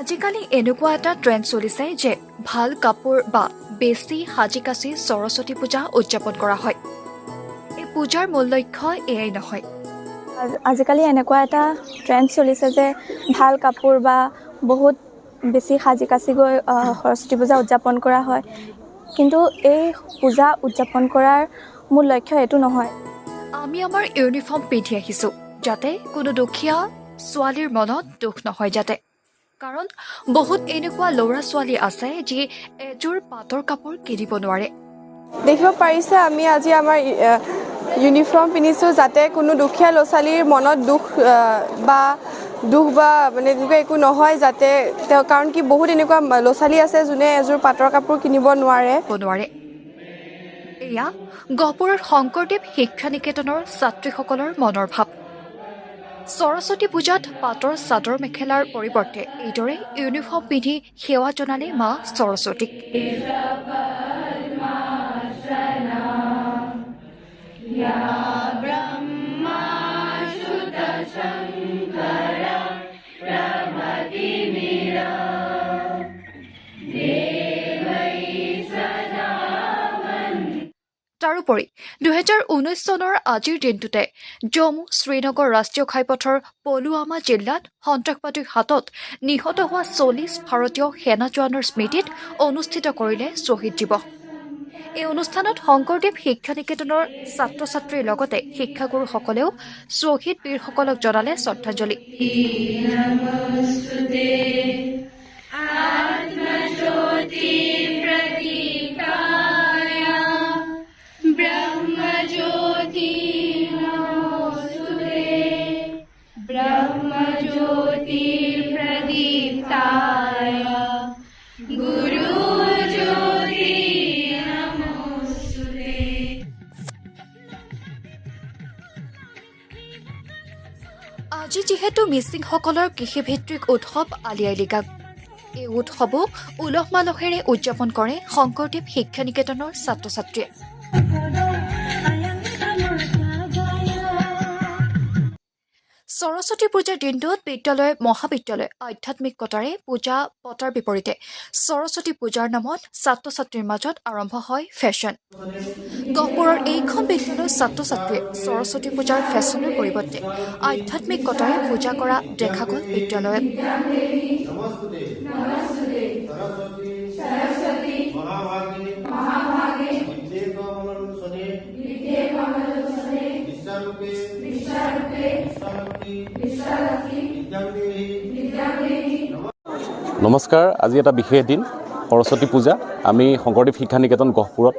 আজিকালি এনেকুৱা এটা ট্ৰেণ্ড চলিছে যে ভাল কাপোৰ বা বেছি সাজি কাচি সৰস্বতী পূজা উদযাপন কৰা হয়। এই পূজাৰ মূল লক্ষ্য এয়াই নহয়। আজিকালি এনেকুৱা এটা ট্ৰেণ্ড চলিছে যে ভাল কাপোৰ বা বহুত বেছি সাজি কাচি গৈ সৰস্বতী পূজা উদযাপন কৰা হয়, কিন্তু এই পূজা উদযাপন কৰাৰ মূল লক্ষ্য এইটো নহয়। আমি আমাৰ ইউনিফৰ্ম পিন্ধি আহিছোঁ যাতে কোনো দুখীয়া ছোৱালীৰ মনত দুখ নহয় যাতে। কাৰণ বহুত এনেকুৱা ল'ৰা ছোৱালী আছে যি এযোৰ পাটৰ কাপোৰ কিনিব নোৱাৰে। দেখিব পাৰিছে আমি আজি আমাৰ ইউনিফৰ্ম পিন্ধিছোঁ যাতে কোনো দুখীয়া ল'ৰা ছোৱালীৰ মনত দুখ বা মানে এনেকুৱা একো নহয় যাতে কাৰণ কি বহুত এনেকুৱা ল'ৰা ছোৱালী আছে যোনে এযোৰ পাটৰ কাপোৰ কিনিব নোৱাৰে। এয়া গহপুৰৰ শংকৰদেৱ শিক্ষা নিকেতনৰ ছাত্ৰীসকলৰ মনৰ ভাৱ। সৰস্বতী পূজাত পাটৰ চাদৰ মেখেলাৰ পৰিৱৰ্তে এইদৰে ইউনিফৰ্ম পিন্ধি সেৱা জনালে মা সৰস্বতীক। তাৰোপৰি 2019 চনৰ আজিৰ দিনটোতে জম্মু শ্ৰীনগৰ ৰাষ্ট্ৰীয় ঘাইপথৰ পুলৱামা জিলাত সন্ত্ৰাসবাদীৰ হাতত নিহত হোৱা 40 ভাৰতীয় সেনা জোৱানৰ স্মৃতিত অনুষ্ঠিত কৰিলে শ্বহীদ দিৱস। এই অনুষ্ঠানত শংকৰদেৱ শিক্ষা নিকেতনৰ ছাত্ৰ ছাত্ৰীৰ লগতে শিক্ষাগুৰুসকলেও শ্বহীদ বীৰসকলক জনালে শ্ৰদ্ধাঞ্জলি। আজি যিহেতু মিচিংসকলৰ কৃষিভিত্তিক উৎসৱ আলি আই লৃগাং, এই উৎসৱো উলহ মালহেৰে উদযাপন কৰে শংকৰদেৱ শিক্ষা নিকেতনৰ ছাত্ৰ ছাত্ৰীয়ে। সৰস্বতী পূজাৰ দিনটোত বিদ্যালয় মহাবিদ্যালয় আধ্যাত্মিকতাৰে পূজা পতাৰ বিপৰীতে সৰস্বতী পূজাৰ নামত ছাত্ৰ ছাত্ৰীৰ মাজত আৰম্ভ হয় ফেশ্বন। গহপুৰৰ এইখন বিদ্যালয়ৰ ছাত্ৰ ছাত্ৰীয়ে সৰস্বতী পূজাৰ ফেশ্বনৰ পৰিৱৰ্তে আধ্যাত্মিকতাৰে পূজা কৰা দেখা গ'ল বিদ্যালয়ত। নমস্কাৰ, আজি এটা বিশেষ দিন সৰস্বতী পূজা। আমি শংকৰদেৱ শিক্ষা নিকেতন গহপুৰত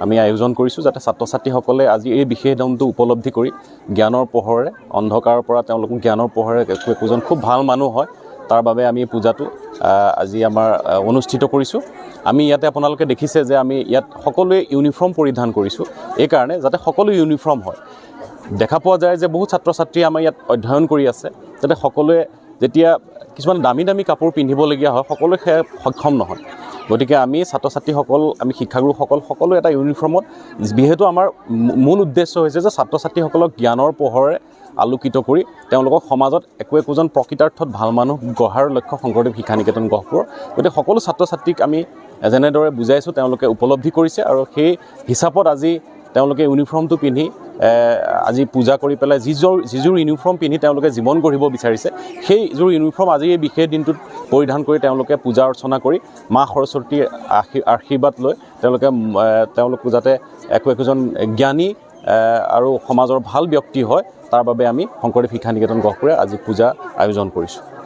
আমি আয়োজন কৰিছোঁ যাতে ছাত্ৰ ছাত্ৰীসকলে আজি এই বিশেষ দিনটো উপলব্ধি কৰি জ্ঞানৰ পোহৰেৰে অন্ধকাৰৰ পৰা তেওঁলোকক জ্ঞানৰ পোহৰেৰে একোজন খুব ভাল মানুহ হয় তাৰ বাবে আমি এই পূজাটো আজি আমাৰ অনুষ্ঠিত কৰিছোঁ। আমি ইয়াতে আপোনালোকে দেখিছে যে আমি ইয়াত সকলোৱে ইউনিফৰ্ম পৰিধান কৰিছোঁ এইকাৰণে যাতে সকলো ইউনিফৰ্ম হয়। দেখা পোৱা যায় যে বহু ছাত্ৰ ছাত্ৰী আমাৰ ইয়াত অধ্যয়ন কৰি আছে যাতে সকলোৱে যেতিয়া কিছুমান দামী দামী কাপোৰ পিন্ধিবলগীয়া হয় সকলোৱে সেয়া সক্ষম নহয়। গতিকে আমি ছাত্ৰ ছাত্ৰীসকল আমি শিক্ষাগুৰুসকল সকলো এটা ইউনিফৰ্মত, যিহেতু আমাৰ মূল উদ্দেশ্য হৈছে যে ছাত্ৰ ছাত্ৰীসকলক জ্ঞানৰ পোহৰে আলোকিত কৰি তেওঁলোকক সমাজত একোজন প্ৰকৃতাৰ্থত ভাল মানুহ গঢ়াৰ লক্ষ্য শংকৰদেৱ শিক্ষা নিকেতন গহপুৰ। গতিকে সকলো ছাত্ৰ ছাত্ৰীক আমি যেনেদৰে বুজাইছোঁ তেওঁলোকে উপলব্ধি কৰিছে আৰু সেই হিচাপত আজি তেওঁলোকে ইউনিফৰ্মটো পিন্ধি আজি পূজা কৰি পেলাই যিযোৰ ইউনিফৰ্ম পিন্ধি তেওঁলোকে জীৱন গঢ়িব বিচাৰিছে সেইযোৰ ইউনিফৰ্ম আজি এই বিশেষ দিনটোত পৰিধান কৰি তেওঁলোকে পূজা অৰ্চনা কৰি মা সৰস্বতীৰ আশীৰ্বাদ লৈ তেওঁলোক যাতে একোজন জ্ঞানী আৰু সমাজৰ ভাল ব্যক্তি হয় তাৰ বাবে আমি শংকৰদেৱ শিক্ষা নিকেতন গহপুৰে আজি পূজা আয়োজন কৰিছোঁ।